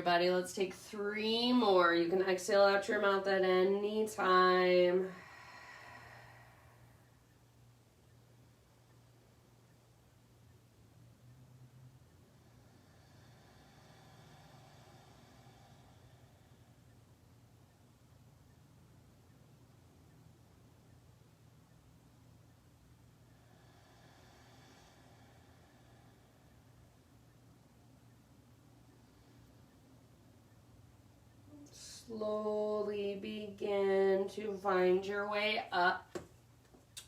everybody. Let's take 3 more. You can exhale out your mouth at any time. Slowly begin to find your way up.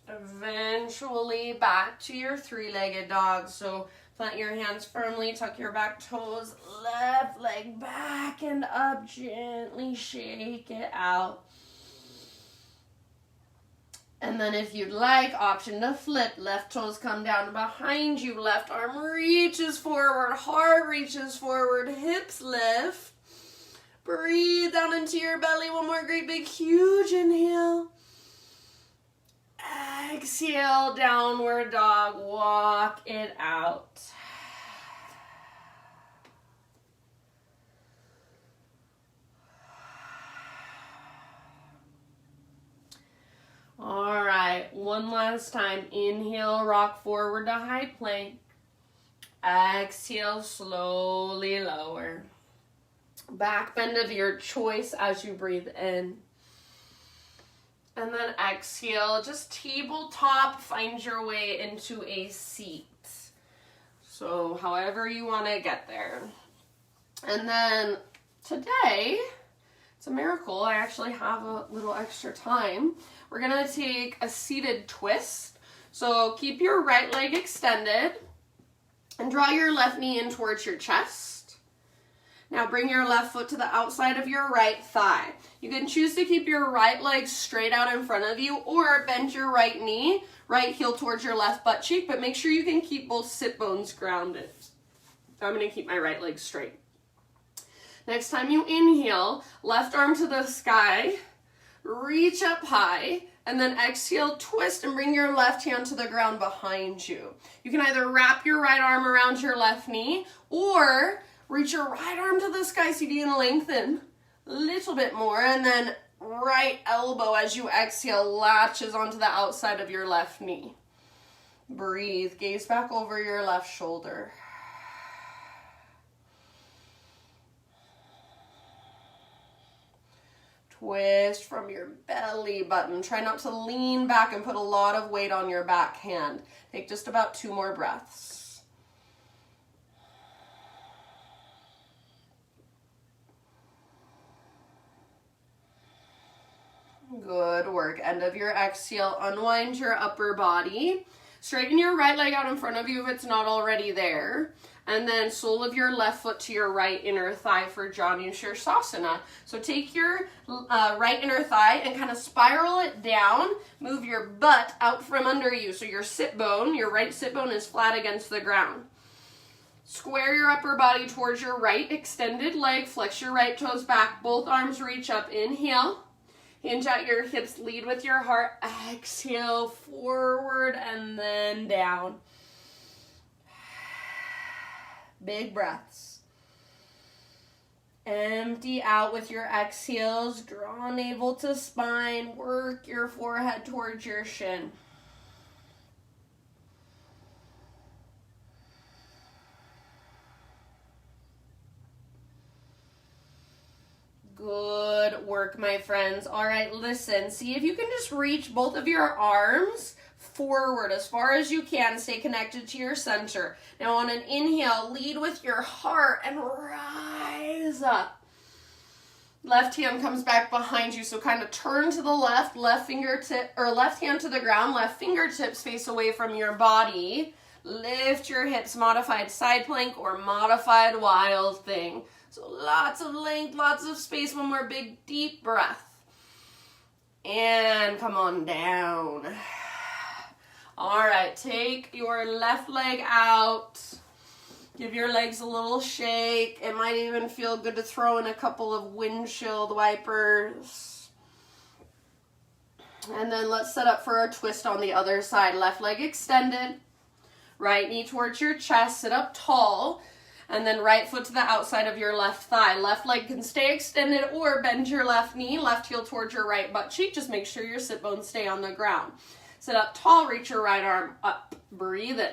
Eventually back to your 3-legged dog. So plant your hands firmly, tuck your back toes, left leg back and up, gently shake it out. And then if you'd like, option to flip. Left toes come down behind you, left arm reaches forward, heart reaches forward, hips lift. Breathe down into your belly. One more great big huge inhale. Exhale, downward dog. Walk it out. All right, one last time. Inhale, rock forward to high plank. Exhale, slowly lower. Back bend of your choice as you breathe in. And then exhale, just tabletop, find your way into a seat. So however you want to get there. And then today, it's a miracle, I actually have a little extra time. We're going to take a seated twist. So keep your right leg extended and draw your left knee in towards your chest. Now bring your left foot to the outside of your right thigh. You can choose to keep your right leg straight out in front of you or bend your right knee, right heel towards your left butt cheek, but make sure you can keep both sit bones grounded. I'm going to keep my right leg straight. Next time you inhale, left arm to the sky, reach up high, and then exhale, twist, and bring your left hand to the ground behind you. You can either wrap your right arm around your left knee or reach your right arm to the sky so you can lengthen a little bit more, and then right elbow as you exhale latches onto the outside of your left knee. Breathe, gaze back over your left shoulder. Twist from your belly button. Try not to lean back and put a lot of weight on your back hand. Take just about 2 more breaths. Good work. End of your exhale, unwind your upper body. Straighten your right leg out in front of you if it's not already there. And then sole of your left foot to your right inner thigh for Janu Shavasana. So take your right inner thigh and kind of spiral it down. Move your butt out from under you. So your sit bone, your right sit bone is flat against the ground. Square your upper body towards your right extended leg. Flex your right toes back. Both arms reach up. Inhale. Hinge at your hips. Lead with your heart. Exhale forward and then down. Big breaths. Empty out with your exhales. Draw navel to spine. Work your forehead towards your shin. Good work, my friends. All right, listen. See if you can just reach both of your arms forward as far as you can. Stay connected to your center. Now on an inhale, lead with your heart and rise up. Left hand comes back behind you, so kind of turn to the left, left fingertip or left hand to the ground, left fingertips face away from your body. Lift your hips, modified side plank or modified wild thing. So lots of length, lots of space. One more big deep breath. And come on down. All right, take your left leg out. Give your legs a little shake. It might even feel good to throw in a couple of windshield wipers. And then let's set up for a twist on the other side. Left leg extended. Right knee towards your chest. Sit up tall. And then right foot to the outside of your left thigh. Left leg can stay extended or bend your left knee, left heel towards your right butt cheek. Just make sure your sit bones stay on the ground. Sit up tall, reach your right arm up. Breathe in.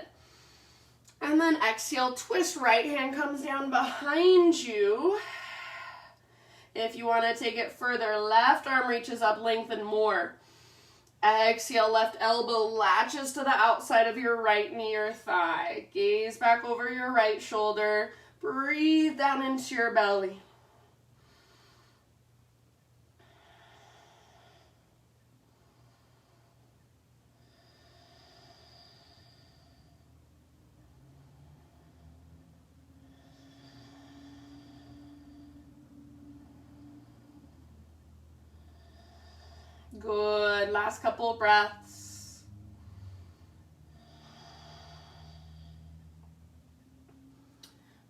And then exhale, twist, right hand comes down behind you. If you want to take it further, left arm reaches up, lengthen more. Exhale, left elbow latches to the outside of your right knee or thigh. Gaze back over your right shoulder. Breathe down into your belly. Good. Last couple of breaths.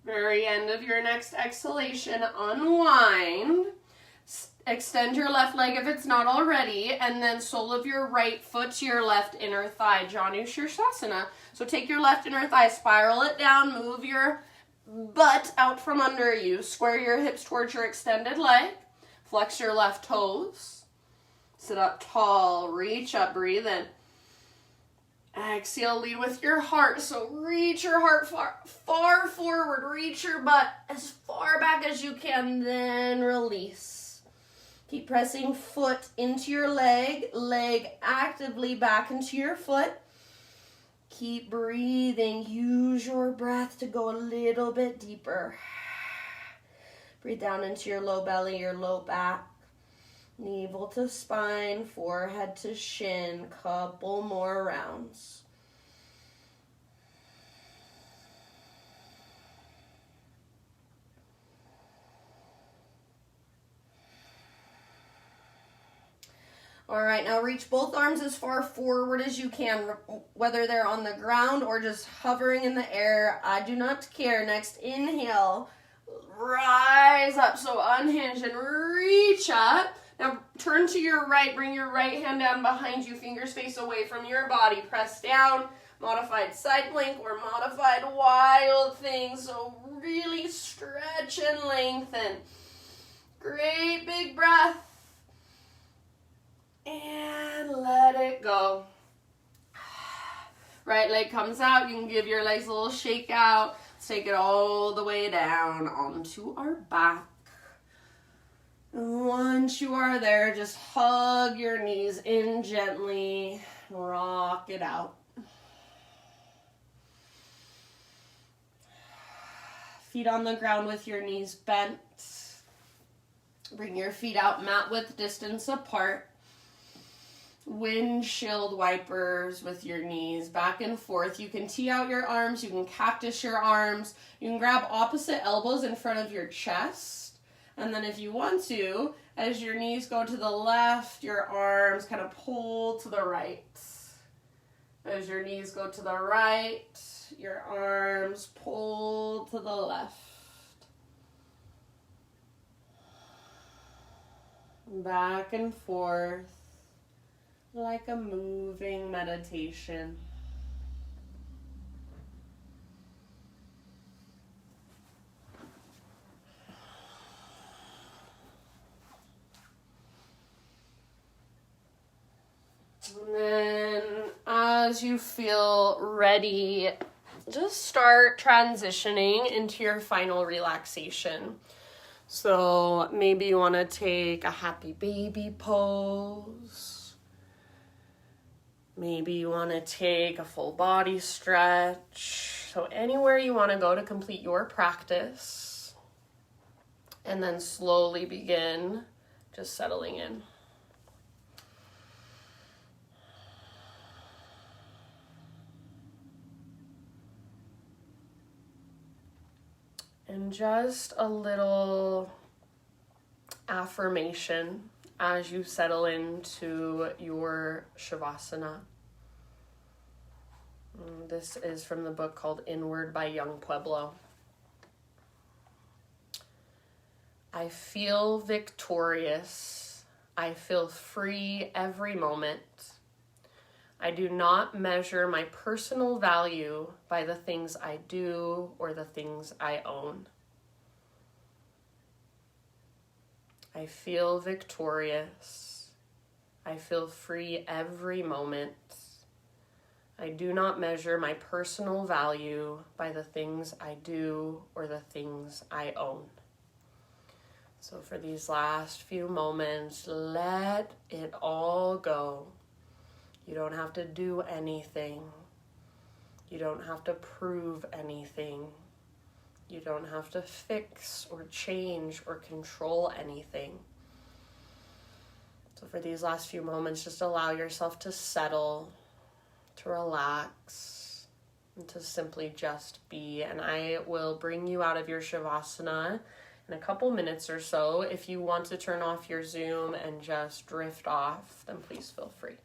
Very end of your next exhalation, unwind. Extend your left leg if it's not already, and then sole of your right foot to your left inner thigh, Janu Shirshasana. So take your left inner thigh, spiral it down, move your butt out from under you, square your hips towards your extended leg, flex your left toes. Sit up tall, reach up, breathe in. Exhale, lead with your heart. So reach your heart far forward, reach your butt as far back as you can, then release. Keep pressing foot into your leg, leg actively back into your foot. Keep breathing. Use your breath to go a little bit deeper. Breathe down into your low belly, your low back. Navel to spine, forehead to shin, couple more rounds. All right, now reach both arms as far forward as you can, whether they're on the ground or just hovering in the air. I do not care. Next, inhale, rise up. So unhinge and reach up. Now turn to your right, bring your right hand down behind you, fingers face away from your body. Press down, modified side plank or modified wild thing. So really stretch and lengthen. Great big breath. And let it go. Right leg comes out. You can give your legs a little shake out. Let's take it all the way down onto our back. Once you are there, just hug your knees in gently, rock it out. Feet on the ground with your knees bent. Bring your feet out mat width distance apart. Windshield wipers with your knees back and forth. You can tee out your arms, you can cactus your arms, you can grab opposite elbows in front of your chest. And then if you want to, as your knees go to the left, your arms kind of pull to the right. As your knees go to the right, your arms pull to the left. Back and forth like a moving meditation. And then as you feel ready, just start transitioning into your final relaxation. So maybe you want to take a happy baby pose. Maybe you want to take a full body stretch. So anywhere you want to go to complete your practice. And then slowly begin just settling in. And just a little affirmation as you settle into your Shavasana. This is from the book called Inward by Young Pueblo. I feel victorious. I feel free every moment. I do not measure my personal value by the things I do or the things I own. I feel victorious. I feel free every moment. I do not measure my personal value by the things I do or the things I own. So for these last few moments, let it all go. You don't have to do anything. You don't have to prove anything. You don't have to fix or change or control anything. So for these last few moments, just allow yourself to settle, to relax, and to simply just be. And I will bring you out of your Shavasana in a couple minutes or so. If you want to turn off your Zoom and just drift off, then please feel free.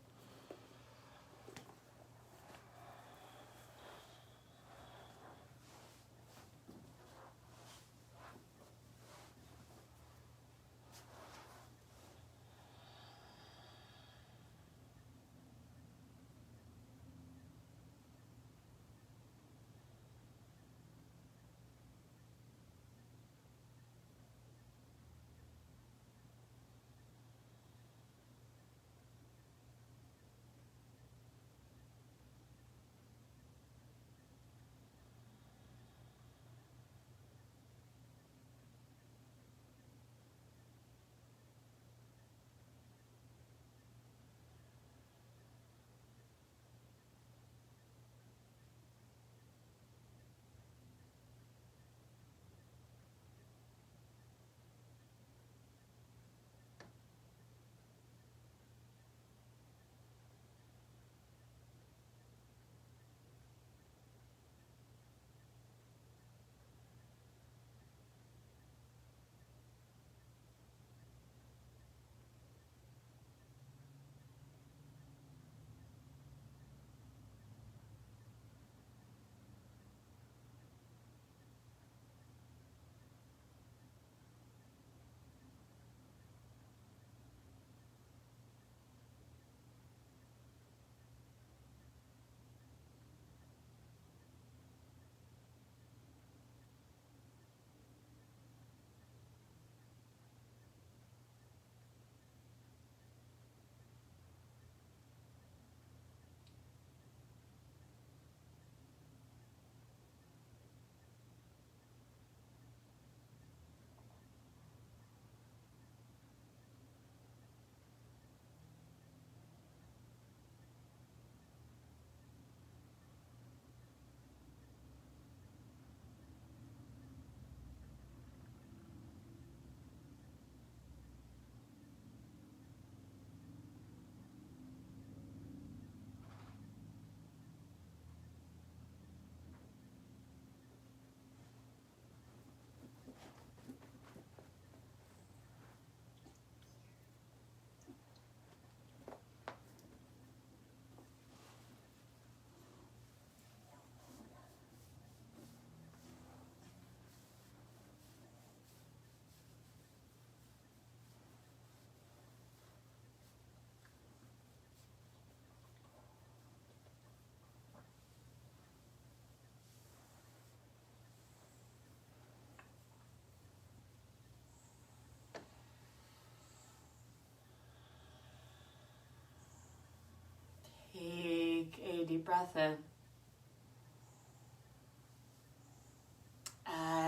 Take a deep breath in.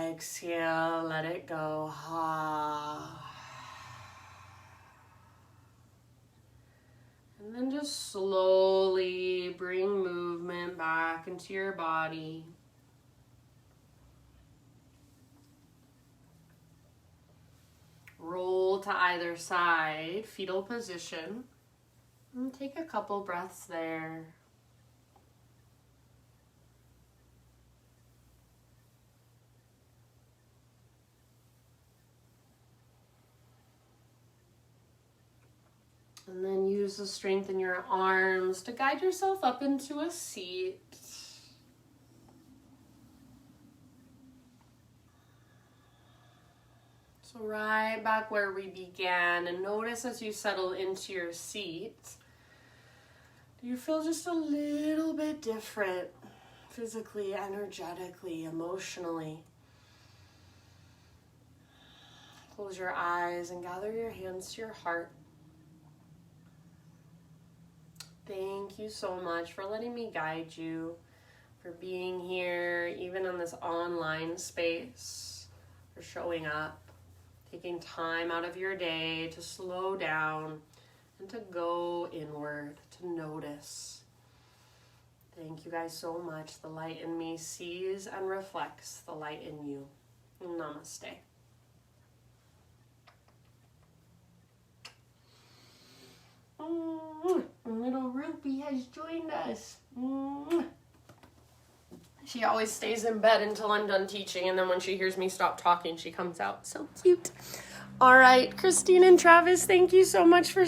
Exhale, let it go. And then just slowly bring movement back into your body. Roll to either side, fetal position. And take a couple breaths there. And then use the strength in your arms to guide yourself up into a seat. So right back where we began, and notice as you settle into your seat, Do you feel just a little bit different physically, energetically, emotionally? Close your eyes and gather your hands to your heart. Thank you so much for letting me guide you, for being here, even in this online space, for showing up, taking time out of your day to slow down and to go inward, to notice. Thank you guys so much. The light in me sees and reflects the light in you. Namaste. Little Ruby has joined us. She always stays in bed until I'm done teaching, and then when she hears me stop talking, she comes out. So cute. All right, Christine and Travis, thank you so much for